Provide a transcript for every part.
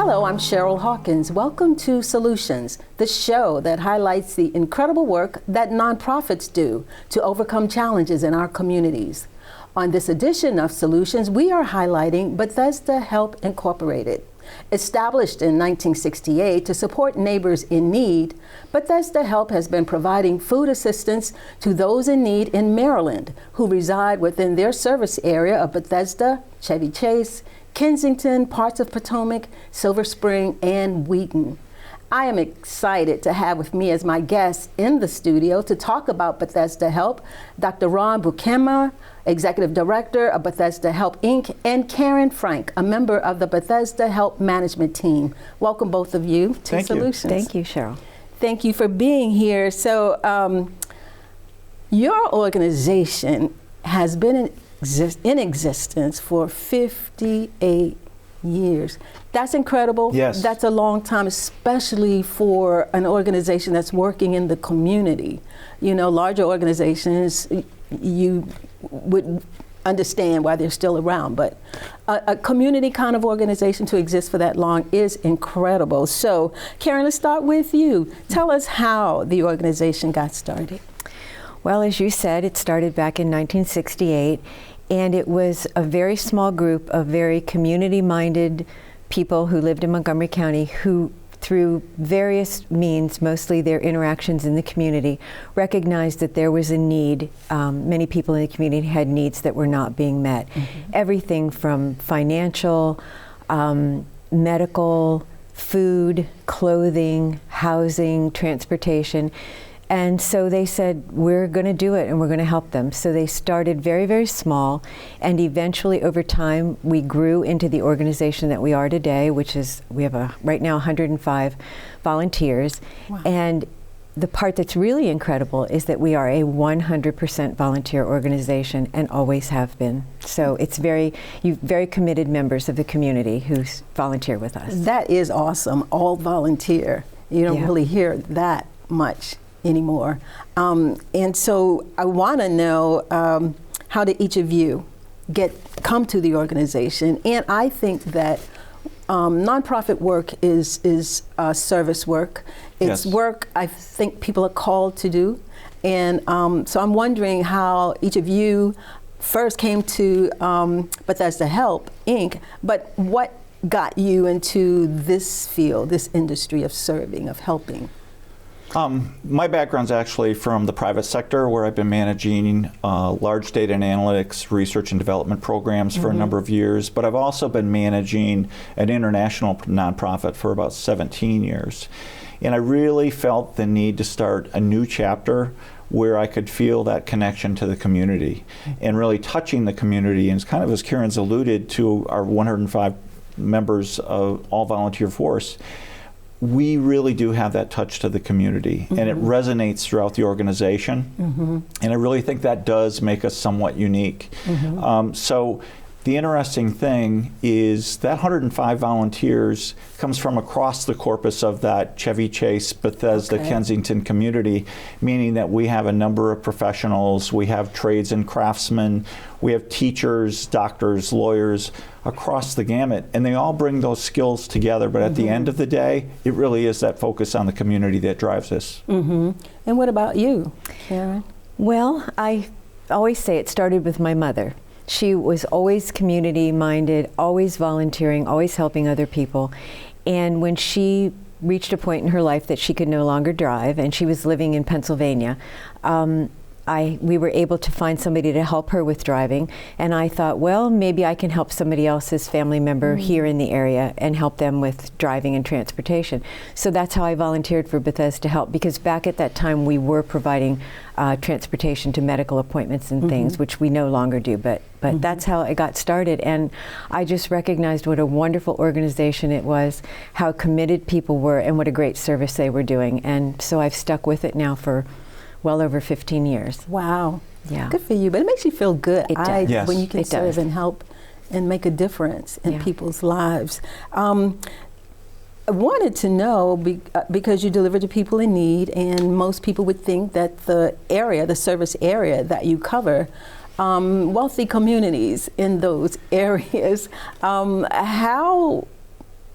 Hello, I'm Cheryl Hawkins. Welcome to Solutions, the show that highlights the incredible work that nonprofits do to overcome challenges in our communities. On this edition of Solutions, we are highlighting Bethesda Help Incorporated. Established in 1968 to support neighbors in need, Bethesda Help has been providing food assistance to those in need in Maryland who reside within their service area of Bethesda, Chevy Chase, Kensington, parts of Potomac, Silver Spring, and Wheaton. I am excited to have with me as my guest in the studio to talk about Bethesda Help, Dr. Ron Buikema, Executive Director of Bethesda Help, Inc., and Karen Frank, a member of the Bethesda Help Management Team. Welcome both of you to Solutions. Thank you, Cheryl. Thank you for being here. So your organization has been in existence for 58 years. That's incredible. Yes. That's a long time, especially for an organization that's working in the community. You know, larger organizations, you would understand why they're still around, but a community kind of organization to exist for that long is incredible. So, Karen, let's start with you. Tell us how the organization got started. Well, as you said, it started back in 1968, and it was a very small group of very community-minded people who lived in Montgomery County who, through various means, mostly their interactions in the community, recognized that there was a need. Many people in the community had needs that were not being met. Mm-hmm. Everything from financial, medical, food, clothing, housing, transportation. And so they said, we're going to do it and we're going to help them. So they started very, very small, and eventually over time we grew into the organization that we are today, which is, we have right now 105 volunteers. Wow. And the part that's really incredible is that we are a 100% volunteer organization and always have been. So it's very committed members of the community who volunteer with us. That is awesome, all volunteer. You don't really hear that much anymore. And so I want to know, how did each of you come to the organization? And I think that nonprofit work is service work. It's work I think people are called to do. And so I'm wondering how each of you first came to Bethesda Help, Inc., but what got you into this field, this industry of serving, of helping? My background's actually from the private sector, where I've been managing large data and analytics research and development programs for a number of years, but I've also been managing an international nonprofit for about 17 years. And I really felt the need to start a new chapter where I could feel that connection to the community and really touching the community. And it's kind of, as Karen's alluded to, our 105 members of all volunteer force, we really do have that touch to the community, and it resonates throughout the organization. And I really think that does make us somewhat unique. So the interesting thing is that 105 volunteers comes from across the corpus of that Chevy Chase, Bethesda, Kensington community, meaning that we have a number of professionals, we have trades and craftsmen, we have teachers, doctors, lawyers, across the gamut, and they all bring those skills together. But at the end of the day, it really is that focus on the community that drives this. And what about you, Karen? Well, I always say it started with my mother. She was always community-minded, always volunteering, always helping other people. And when she reached a point in her life that she could no longer drive, and she was living in Pennsylvania, we were able to find somebody to help her with driving, and I thought, well, maybe I can help somebody else's family member here in the area and help them with driving and transportation. So that's how I volunteered for Bethesda Help, because back at that time we were providing transportation to medical appointments and things, which we no longer do, but that's how I got started. And I just recognized what a wonderful organization it was, how committed people were, and what a great service they were doing. And so I've stuck with it now for well over 15 years. Wow. Yeah. Good for you. But it makes you feel good. It does. When you can serve and help and make a difference in people's lives. I wanted to know, because you deliver to people in need, and most people would think that the service area that you cover, wealthy communities in those areas, how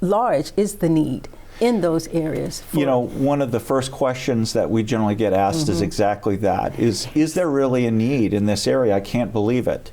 large is the need in those areas? You know, one of the first questions that we generally get asked is exactly that, is there really a need in this area? I can't believe it.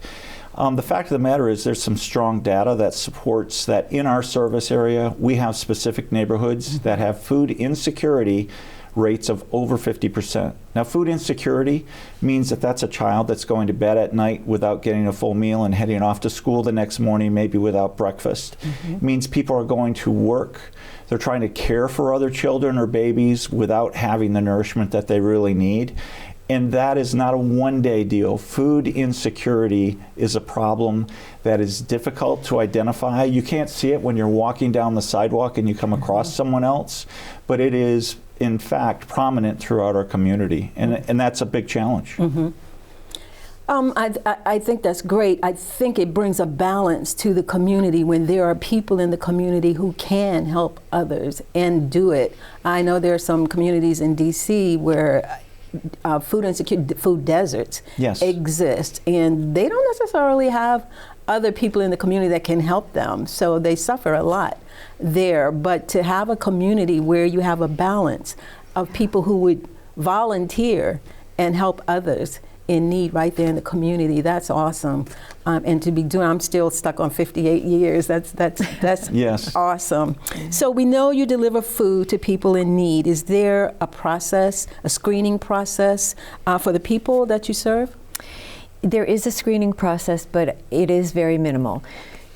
The fact of the matter is there's some strong data that supports that in our service area, we have specific neighborhoods that have food insecurity rates of over 50%. Now, food insecurity means that that's a child that's going to bed at night without getting a full meal and heading off to school the next morning, maybe without breakfast. It means people are going to work. They're trying to care for other children or babies without having the nourishment that they really need. And that is not a one-day deal. Food insecurity is a problem that is difficult to identify. You can't see it when you're walking down the sidewalk and you come across someone else, but it is, in fact, prominent throughout our community, and that's a big challenge. I think that's great. I think it brings a balance to the community when there are people in the community who can help others and do it. I know there are some communities in DC where food insecurity, food deserts exist, and they don't necessarily have other people in the community that can help them, so they suffer a lot there. But to have a community where you have a balance of people who would volunteer and help others in need right there in the community, that's awesome. And to be doing, I'm still stuck on 58 years. That's yes. Awesome. So we know you deliver food to people in need. Is there a process, a screening process for the people that you serve? There is a screening process, but it is very minimal.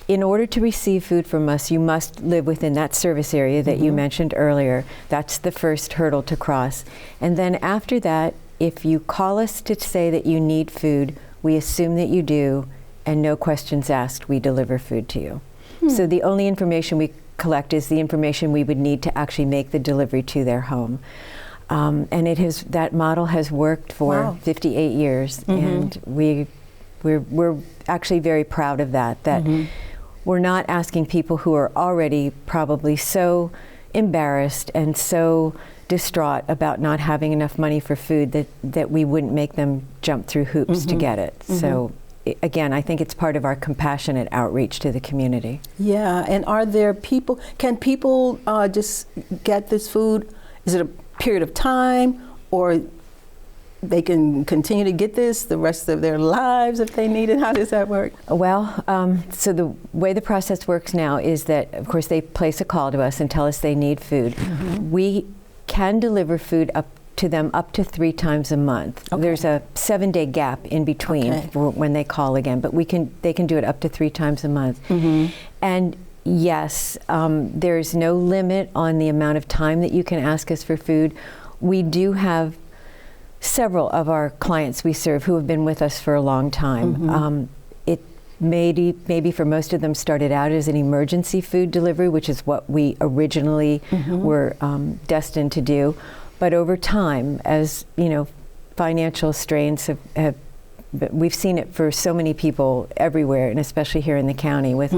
In order to receive food from us, you must live within that service area that you mentioned earlier. That's the first hurdle to cross. And then after that, if you call us to say that you need food, we assume that you do, and no questions asked, we deliver food to you. So the only information we collect is the information we would need to actually make the delivery to their home. And that model has worked for 58 years, and we're actually very proud of that. We're not asking people who are already probably so embarrassed and so distraught about not having enough money for food that we wouldn't make them jump through hoops to get it. So again, I think it's part of our compassionate outreach to the community. Yeah, and are there people, can people just get this food? Is it a period of time, or they can continue to get this the rest of their lives if they need it? How does that work? Well, so the way the process works now is that, of course, they place a call to us and tell us they need food. We can deliver food up to them up to 3 times a month. There's a 7-day gap in between for when they call again, but they can do it up to 3 times a month. And yes, there's no limit on the amount of time that you can ask us for food. We do have several of our clients we serve who have been with us for a long time. It maybe for most of them started out as an emergency food delivery, which is what we originally were destined to do. But over time, as you know, financial strains have we've seen it for so many people everywhere, and especially here in the county with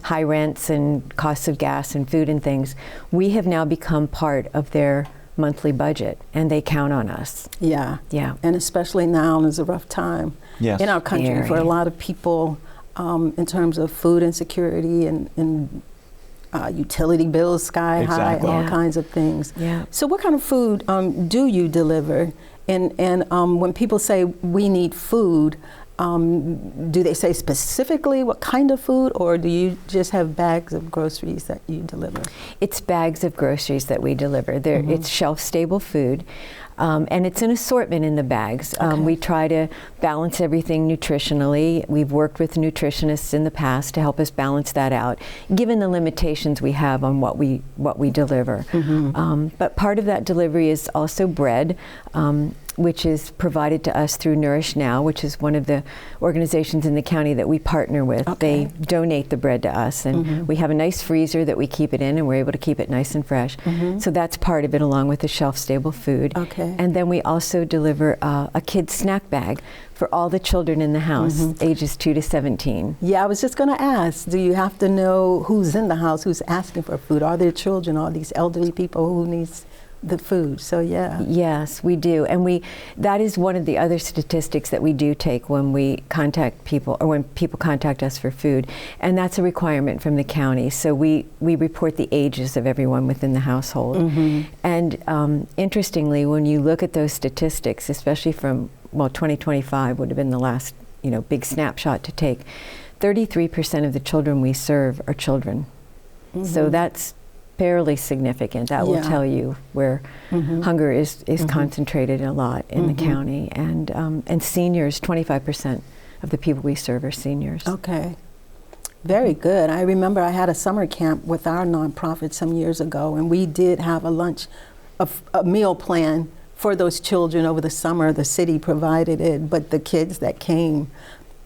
high rents and costs of gas and food and things. We have now become part of their monthly budget, and they count on us. Yeah. And especially now is a rough time in our country for a lot of people in terms of food insecurity and utility bills sky high, and all kinds of things. So what kind of food do you deliver? And when people say we need food, do they say specifically what kind of food, or do you just have bags of groceries that you deliver? It's bags of groceries that we deliver. It's shelf-stable food, and it's an assortment in the bags. We try to balance everything nutritionally. We've worked with nutritionists in the past to help us balance that out, given the limitations we have on what we deliver. But part of that delivery is also bread, which is provided to us through Nourish Now, which is one of the organizations in the county that we partner with. They donate the bread to us, and we have a nice freezer that we keep it in, and we're able to keep it nice and fresh. So that's part of it, along with the shelf-stable food. And then we also deliver a kid's snack bag for all the children in the house, ages 2 to 17. Yeah, I was just going to ask, do you have to know who's in the house, who's asking for food? Are there children, are these elderly people who needs the food. So yeah. Yes, we do. And that is one of the other statistics that we do take when we contact people, or when people contact us for food. And that's a requirement from the county. So we report the ages of everyone within the household. And interestingly, when you look at those statistics, especially from, 2025 would have been the last, big snapshot to take, 33% of the children we serve are children. So that's fairly significant. That will tell you where hunger is concentrated a lot in the county. And seniors, 25% of the people we serve are seniors. Okay. Very good. I remember I had a summer camp with our nonprofit some years ago, and we did have a meal plan for those children over the summer. The city provided it, but the kids that came,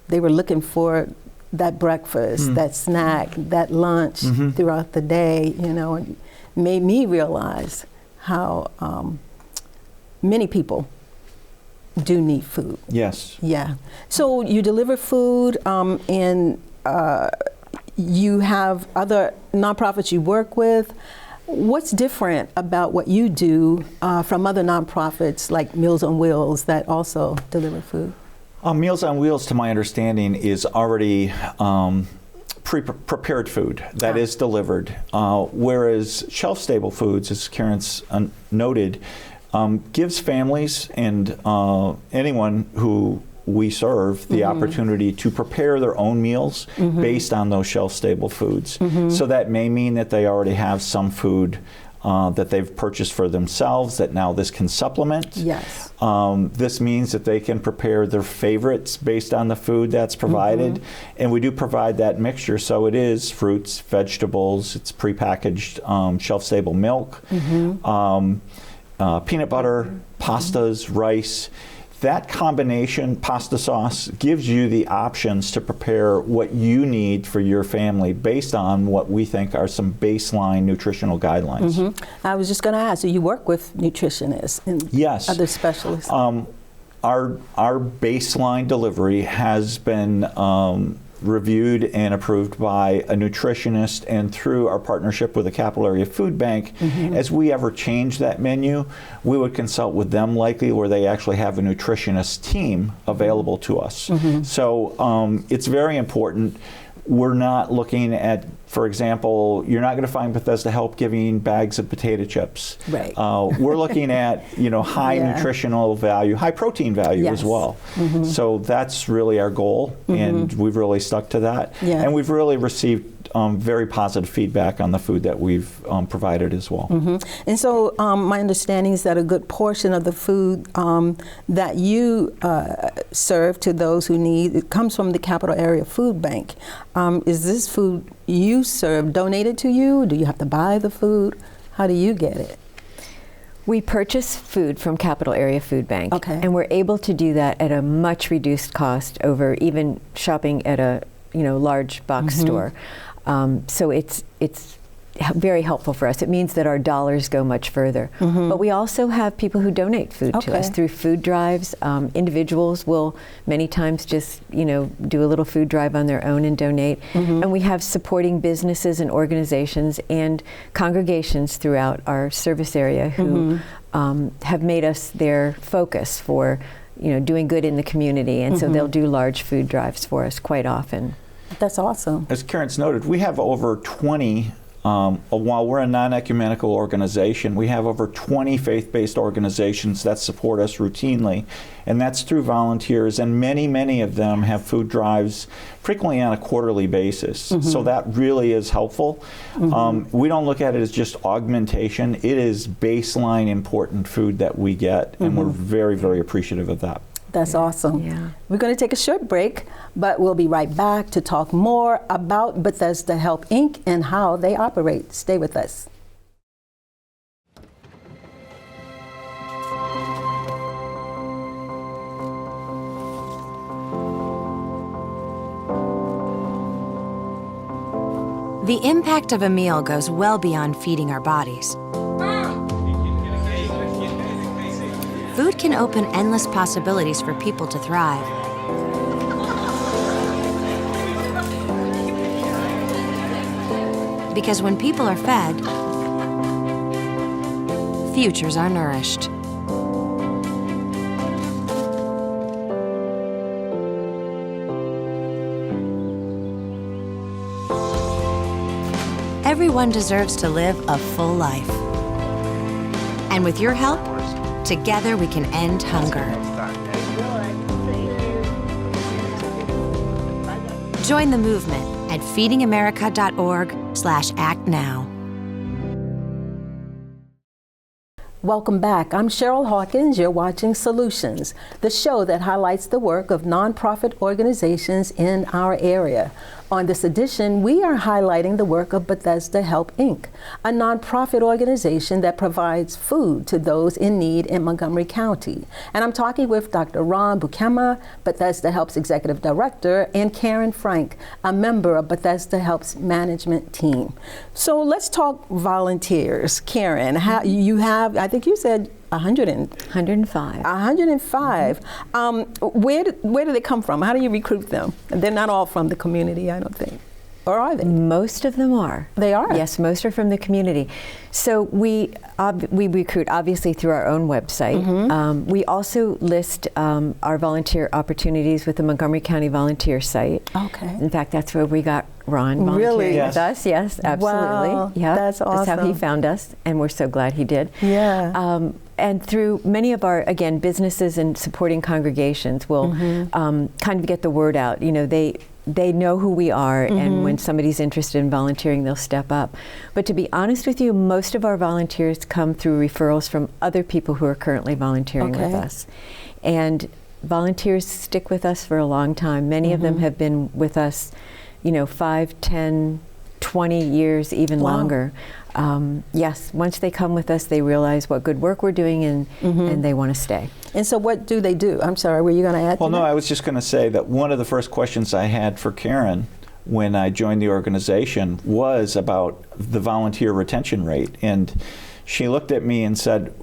they were looking for that breakfast, that snack, that lunch throughout the day, and made me realize how many people do need food. Yes. Yeah. So you deliver food, and you have other nonprofits you work with. What's different about what you do from other nonprofits like Meals on Wheels that also deliver food? Meals on Wheels, to my understanding, is already prepared food that is delivered, whereas shelf-stable foods, as Karen's noted, gives families and anyone who we serve the opportunity to prepare their own meals based on those shelf-stable foods. So that may mean that they already have some food that they've purchased for themselves that now this can supplement. Yes. This means that they can prepare their favorites based on the food that's provided. And we do provide that mixture. So it is fruits, vegetables, it's prepackaged shelf-stable milk, peanut butter, pastas, rice. That combination, pasta sauce, gives you the options to prepare what you need for your family based on what we think are some baseline nutritional guidelines. I was just going to ask, so you work with nutritionists and other specialists? Our baseline delivery has been reviewed and approved by a nutritionist, and through our partnership with the Capital Area Food Bank, as we ever change that menu, we would consult with them likely, where they actually have a nutritionist team available to us. So it's very important. We're not looking at, for example, you're not going to find Bethesda Help giving bags of potato chips. Right. We're looking at, high nutritional value, high protein value as well. So that's really our goal, and we've really stuck to that. And we've really received very positive feedback on the food that we've provided as well. And so my understanding is that a good portion of the food that you serve to those who need, it comes from the Capital Area Food Bank. Is this food you serve donated to you? Do you have to buy the food? How do you get it? We purchase food from Capital Area Food Bank, and we're able to do that at a much reduced cost over even shopping at a large box store. So it's very helpful for us. It means that our dollars go much further. But we also have people who donate food to us through food drives. Individuals will many times just do a little food drive on their own and donate. And we have supporting businesses and organizations and congregations throughout our service area who have made us their focus for doing good in the community. And so they'll do large food drives for us quite often. That's awesome. As Karen's noted, we have over 20 while we're a non-ecumenical organization, we have over 20 faith-based organizations that support us routinely, and that's through volunteers, and many of them have food drives frequently on a quarterly basis. So that really is helpful. We don't look at it as just augmentation. It is baseline important food that we get, and we're very appreciative of that. That's awesome. We're going to take a short break, but we'll be right back to talk more about Bethesda Help, Inc. and how they operate. Stay with us. The impact of a meal goes well beyond feeding our bodies. Food can open endless possibilities for people to thrive. Because when people are fed, futures are nourished. Everyone deserves to live a full life. And with your help, together we can end hunger. Join the movement at feedingamerica.org/actnow. Welcome back. I'm Cheryl Hawkins. You're watching Solutions, the show that highlights the work of nonprofit organizations in our area. On this edition, we are highlighting the work of Bethesda Help, Inc., a nonprofit organization that provides food to those in need in Montgomery County. And I'm talking with Dr. Ron Buikema, Bethesda Help's Executive Director, and Karen Frank, a member of Bethesda Help's management team. So let's talk volunteers. Karen, how you have, I think you said 105. 105. Where do they come from? How do you recruit them? They're not all from the community, I don't think. Or are they? Most of them are. They are? Yes, most are from the community. So we recruit obviously through our own website. We also list our volunteer opportunities with the Montgomery County volunteer site. Okay. In fact, that's where we got Ron volunteering Really? with us. Yes, absolutely. Wow, Yep. that's awesome. That's how he found us, and we're so glad he did. Yeah. And through many of our, again, businesses and supporting congregations will kind of get the word out. You know, they know who we are, and when somebody's interested in volunteering, they'll step up. But to be honest with you, most of our volunteers come through referrals from other people who are currently volunteering with us. And volunteers stick with us for a long time. Many of them have been with us, 5, 10, 20 years, even longer. Yes, once they come with us, they realize what good work we're doing, and they want to stay. And so what do they do? I'm sorry, were you going to add to that? No, I was just going to say that one of the first questions I had for Karen when I joined the organization was about the volunteer retention rate. And she looked at me and said,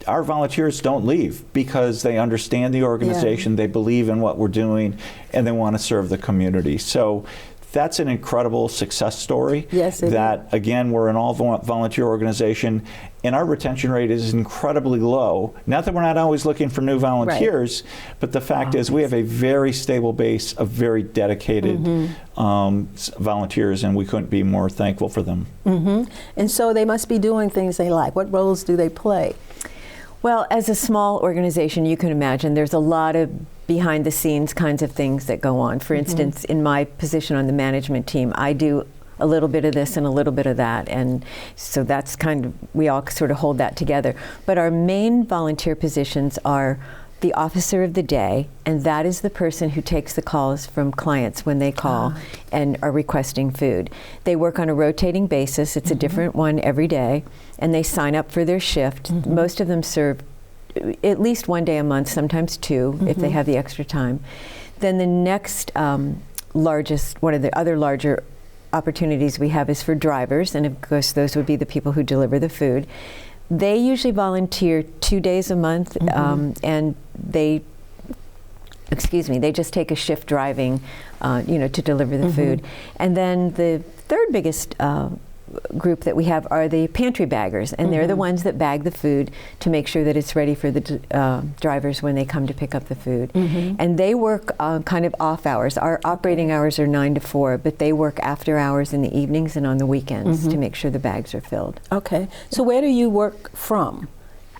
our volunteers don't leave because they understand the organization, they believe in what we're doing, and they want to serve the community. So that's an incredible success story. Yes, it is. Again, we're an all-volunteer organization, and our retention rate is incredibly low. Not that we're not always looking for new volunteers, but the fact is we have a very stable base of very dedicated volunteers, and we couldn't be more thankful for them. And so they must be doing things they like. What roles do they play? Well, as a small organization, you can imagine there's a lot of behind the scenes kinds of things that go on. For instance, in my position on the management team, I do a little bit of this and a little bit of that, and so that's kind of, we all sort of hold that together. But our main volunteer positions are the officer of the day, and that is the person who takes the calls from clients when they call and are requesting food. They work on a rotating basis. It's a different one every day, and they sign up for their shift. Most of them serve at least one day a month, sometimes two, if they have the extra time. Then the next largest, one of the other larger opportunities we have is for drivers, and of course those would be the people who deliver the food. They usually volunteer 2 days a month, and they just take a shift driving, to deliver the food. And then the third biggest group that we have are the pantry baggers, and they're the ones that bag the food to make sure that it's ready for the drivers when they come to pick up the food. And they work kind of off hours. Our operating hours are 9 to 4, but they work after hours in the evenings and on the weekends to make sure the bags are filled. Okay, so where do you work from?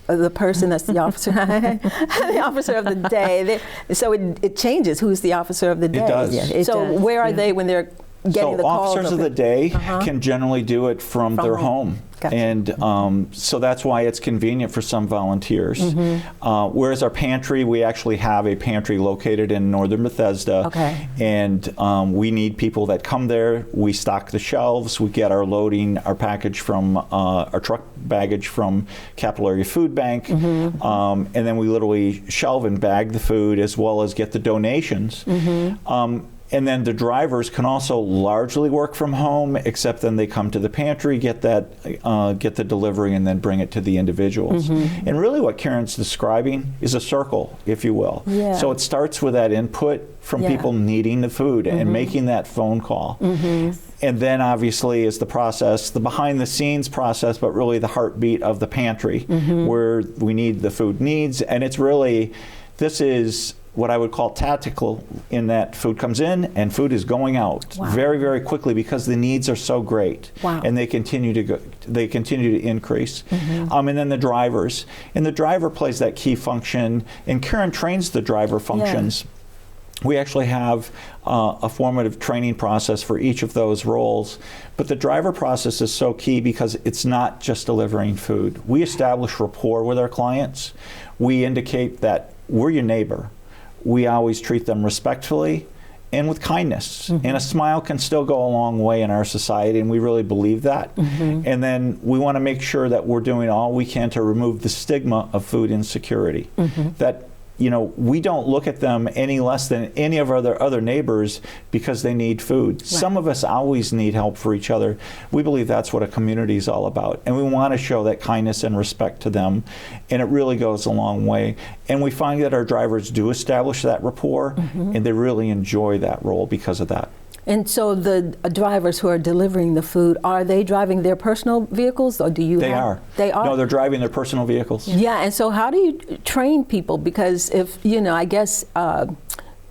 The person that's the officer, the officer of the day. So it changes who's the officer of the day. It does. Yeah, it so does, where are they when they're getting the calls? Officers of the day can generally do it from their home. Gotcha. And so that's why it's convenient for some volunteers. Whereas our pantry, we actually have a pantry located in northern Bethesda. Okay. And we need people that come there. We stock the shelves. We get our loading, our package from, our truck baggage from Capital Area Food Bank. And then we literally shelve and bag the food as well as get the donations. And then the drivers can also largely work from home, except then they come to the pantry, get the delivery, and then bring it to the individuals. And really what Karen's describing is a circle, if you will. Yeah. So it starts with that input from people needing the food and making that phone call. And then obviously is the process, the behind the scenes process, but really the heartbeat of the pantry, where we need the food needs. And it's really, this is what I would call tactical, in that food comes in and food is going out very, very quickly because the needs are so great. And they continue to increase. And then the drivers. And the driver plays that key function, and Karen trains the driver functions. We actually have a formative training process for each of those roles. But the driver process is so key because it's not just delivering food. We establish rapport with our clients. We indicate that we're your neighbor. We always treat them respectfully and with kindness. And a smile can still go a long way in our society, and we really believe that. And then we want to make sure that we're doing all we can to remove the stigma of food insecurity. That, you know, we don't look at them any less than any of our other neighbors because they need food. Some of us always need help for each other. We believe that's what a community is all about. And we want to show that kindness and respect to them. And it really goes a long way. And we find that our drivers do establish that rapport, and they really enjoy that role because of that. And so the drivers who are delivering the food, are they driving their personal vehicles, or do you They are. They are? No, they're driving their personal vehicles. Yeah, and so how do you train people? Because if, you know, I guess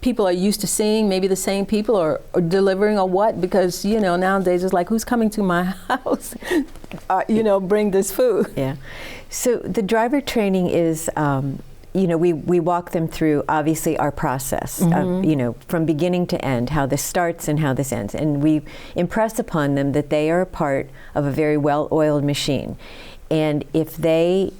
people are used to seeing maybe the same people or delivering or what, because, you know, nowadays it's like, who's coming to my house, you know, bring this food. Yeah. So the driver training is, you know, we walk them through, obviously, our process, you know, from beginning to end, how this starts and how this ends. And we impress upon them that they are a part of a very well-oiled machine. And if they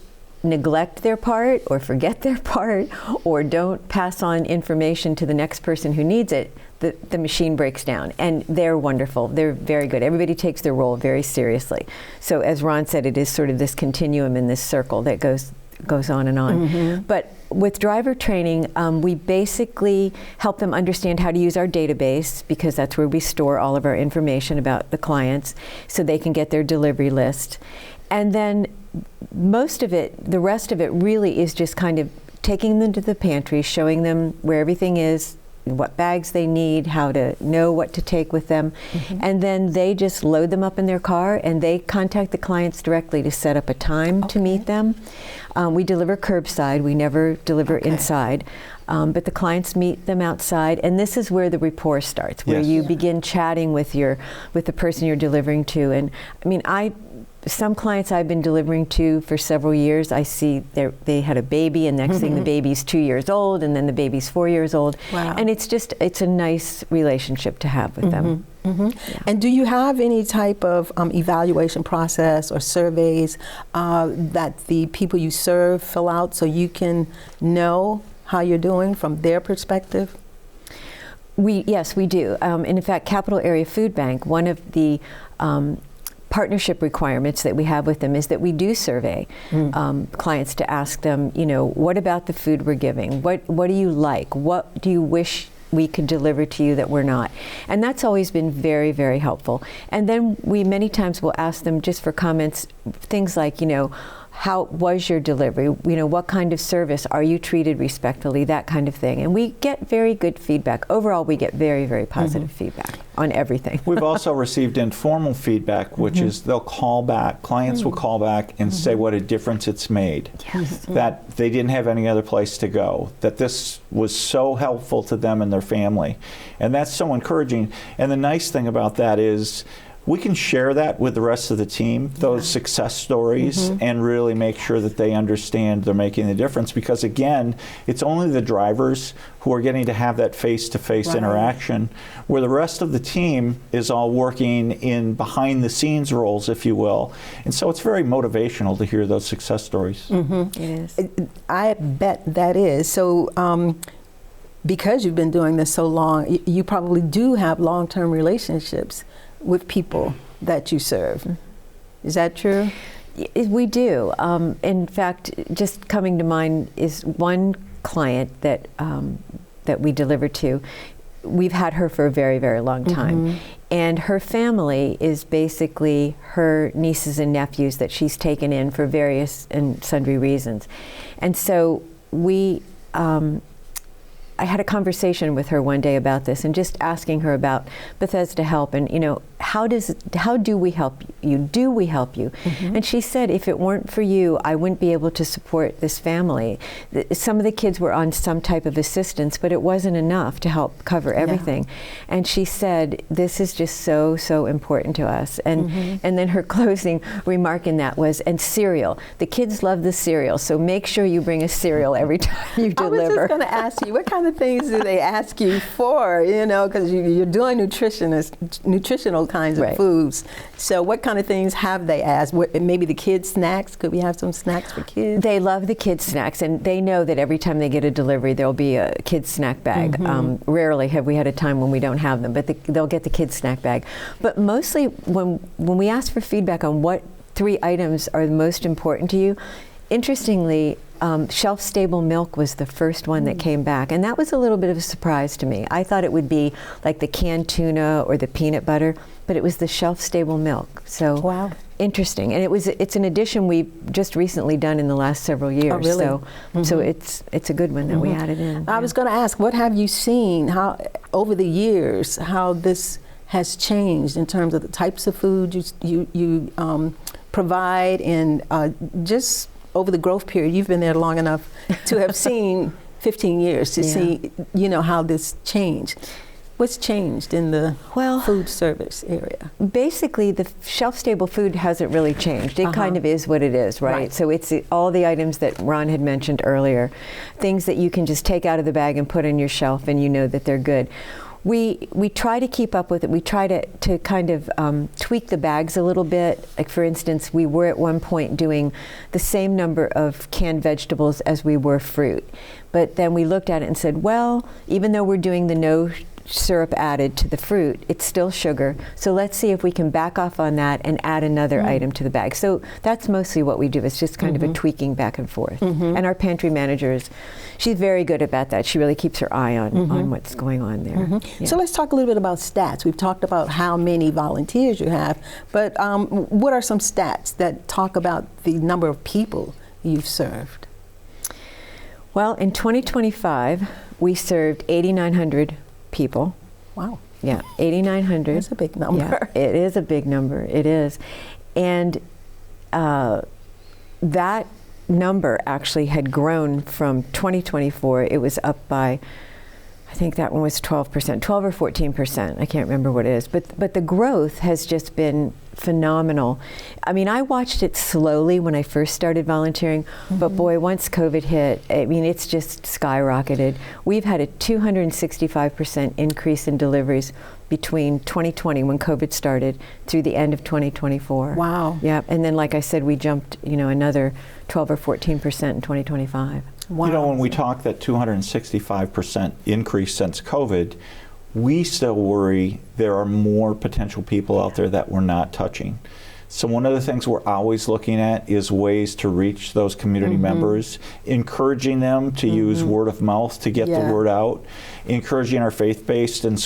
neglect their part or forget their part or don't pass on information to the next person who needs it, the machine breaks down. And they're wonderful. They're very good. Everybody takes their role very seriously. So as Ron said, it is sort of this continuum in this circle that goes on and on. But with driver training, we basically help them understand how to use our database, because that's where we store all of our information about the clients, so they can get their delivery list. And then most of it, the rest of it really is just kind of taking them to the pantry, showing them where everything is, what bags they need, how to know what to take with them. And then they just load them up in their car, and they contact the clients directly to set up a time to meet them. We deliver curbside, we never deliver inside. But the clients meet them outside, and this is where the rapport starts, where you begin chatting with the person you're delivering to. And I mean, some clients I've been delivering to for several years, I see they had a baby, and next thing the baby's 2 years old, and then the baby's 4 years old. And it's a nice relationship to have with them. And do you have any type of evaluation process or surveys that the people you serve fill out so you can know how you're doing from their perspective? Yes, we do. And in fact, Capital Area Food Bank, one of the partnership requirements that we have with them is that we do survey clients to ask them, you know, what about the food we're giving? What do you like? What do you wish we could deliver to you that we're not? And that's always been very, very helpful. And then we many times will ask them just for comments, things like, you know, how was your delivery? You know, what kind of service? Are you treated respectfully? That kind of thing. And we get very good feedback. Overall, we get very, very positive feedback on everything. We've also received informal feedback, which is they'll call back. Clients will call back and say what a difference it's made. That they didn't have any other place to go. That this was so helpful to them and their family. And that's so encouraging. And the nice thing about that is, we can share that with the rest of the team, those success stories, and really make sure that they understand they're making the difference. Because again, it's only the drivers who are getting to have that face-to-face interaction, where the rest of the team is all working in behind-the-scenes roles, if you will. And so it's very motivational to hear those success stories. It is. I bet that is. So because you've been doing this so long, you probably do have long-term relationships with people that you serve. Is that true? We do. In fact, just coming to mind is one client that that we delivered to. we've had her for a very, very long time. And her family is basically her nieces and nephews that she's taken in for various and sundry reasons. And so I had a conversation with her one day about this, and just asking her about Bethesda Help, and how do we help you? Do we help you? And she said, if it weren't for you, I wouldn't be able to support this family. Some of the kids were on some type of assistance, but it wasn't enough to help cover everything. And she said, this is just so, so important to us. And and then her closing remark in that was, and cereal. The kids love the cereal, so make sure you bring a cereal every time you deliver. I was just going to ask you, what kind of things do they ask you for? Because you're doing nutritional kinds of foods. So what kind of things have they asked? Maybe the kids' snacks? Could we have some snacks for kids? They love the kids' snacks, and they know that every time they get a delivery, there'll be a kids' snack bag. Rarely have we had a time when we don't have them, but they'll get the kids' snack bag. But mostly when we ask for feedback on what 3 items are the most important to you, interestingly, shelf-stable milk was the first one that came back, and that was a little bit of a surprise to me. I thought it would be like the canned tuna or the peanut butter, but it was the shelf-stable milk. So interesting, and it's an addition we've just recently done in the last several years. Oh, really? So it's a good one that we added in. I was going to ask, what have you seen how over the years how this has changed in terms of the types of food you provide, and just over the growth period? You've been there long enough to have seen 15 years to see, how this changed. What's changed in the food service area? Basically, the shelf-stable food hasn't really changed. It kind of is what it is, right? So it's all the items that Ron had mentioned earlier, things that you can just take out of the bag and put on your shelf, and you know that they're good. We try to keep up with it. We try to kind of tweak the bags a little bit. Like, for instance, we were at one point doing the same number of canned vegetables as we were fruit. But then we looked at it and said, well, even though we're doing the no syrup added to the fruit, it's still sugar. So let's see if we can back off on that and add another item to the bag. So that's mostly what we do. It's just kind of a tweaking back and forth. And our pantry manager she's very good about that. She really keeps her eye on what's going on there. So let's talk a little bit about stats. We've talked about how many volunteers you have, but what are some stats that talk about the number of people you've served? Well, in 2025, we served 8,900 people. Wow. Yeah, 8,900. That's a big number. Yeah, it is a big number. It is. And that number actually had grown from 2024. It was up by, I think that one was 12%, 12 or 14%. I can't remember what it is. But the growth has just been phenomenal. I mean, I watched it slowly when I first started volunteering, but boy, once COVID hit, I mean, it's just skyrocketed. We've had a 265% increase in deliveries between 2020, when COVID started, through the end of 2024. Wow. Yeah, and then like I said, we jumped, another 12 or 14% in 2025. Wow. When we talk that 265% increase since COVID, we still worry there are more potential people out there that we're not touching. So one of the things we're always looking at is ways to reach those community members, encouraging them to use word of mouth to get the word out, encouraging our faith-based and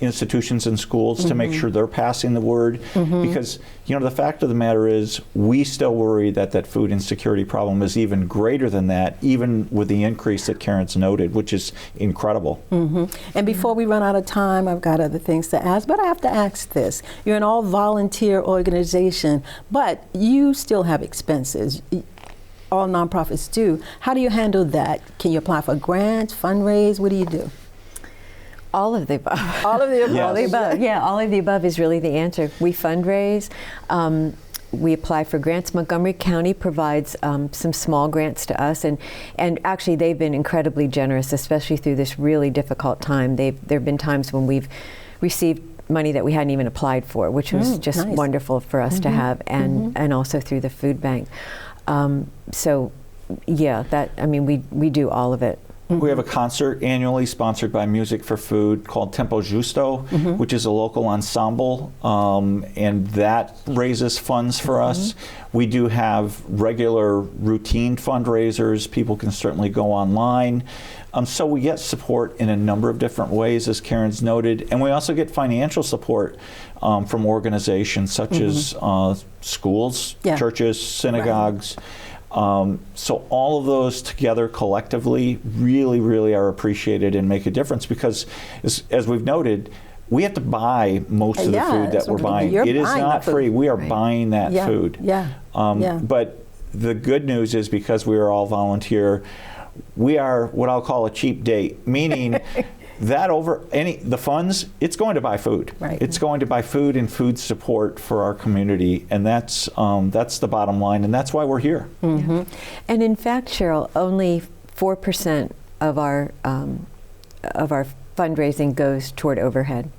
institutions and schools to make sure they're passing the word, because the fact of the matter is we still worry that food insecurity problem is even greater than that, even with the increase that Karen's noted, which is incredible. And before we run out of time, I've got other things to ask, but I have to ask this. You're an all-volunteer organization, but you still have expenses. All nonprofits do. How do you handle that? Can you apply for grants, fundraise? What do you do? All of the above. All of the above. Yes. All of the above. Yeah, all of the above is really the answer. We fundraise. We apply for grants. Montgomery County provides some small grants to us, and actually they've been incredibly generous, especially through this really difficult time. There have been times when we've received money that we hadn't even applied for, which was just wonderful for us to have, and also through the food bank. So, yeah, we do all of it. We have a concert annually sponsored by Music for Food called Tempo Justo, which is a local ensemble, and that raises funds for us. We do have regular routine fundraisers. People can certainly go online. So we get support in a number of different ways, as Karen's noted, and we also get financial support from organizations such as schools, churches, synagogues. So all of those together collectively really, really are appreciated and make a difference, because as we've noted, we have to buy most of the food that we're buying. It is not free. We are buying that food. But the good news is, because we are all volunteer, we are what I'll call a cheap date, meaning that the funds, it's going to buy food. It's going to buy food and food support for our community, and that's the bottom line, and that's why we're here. And in fact, Cheryl, only 4% of our fundraising goes toward overhead.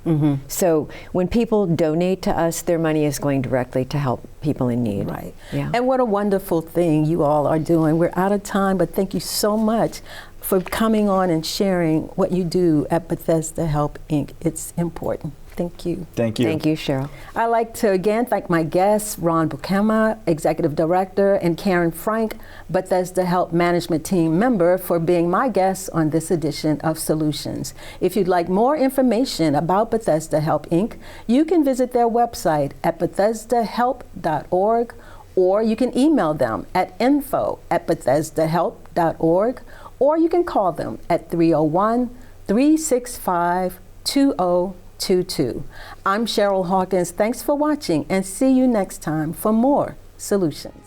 So when people donate to us, their money is going directly to help people in need. And what a wonderful thing you all are doing. We're out of time, but thank you so much for coming on and sharing what you do at Bethesda Help, Inc. It's important. Thank you. Thank you. Thank you, Cheryl. I'd like to again thank my guests, Ron Buikema, Executive Director, and Karen Frank, Bethesda Help Management Team member, for being my guests on this edition of Solutions. If you'd like more information about Bethesda Help, Inc., you can visit their website at bethesdahelp.org, or you can email them at info@bethesdahelp.org, or you can call them at 301-365-2022. I'm Cheryl Hawkins. Thanks for watching, and see you next time for more Solutions.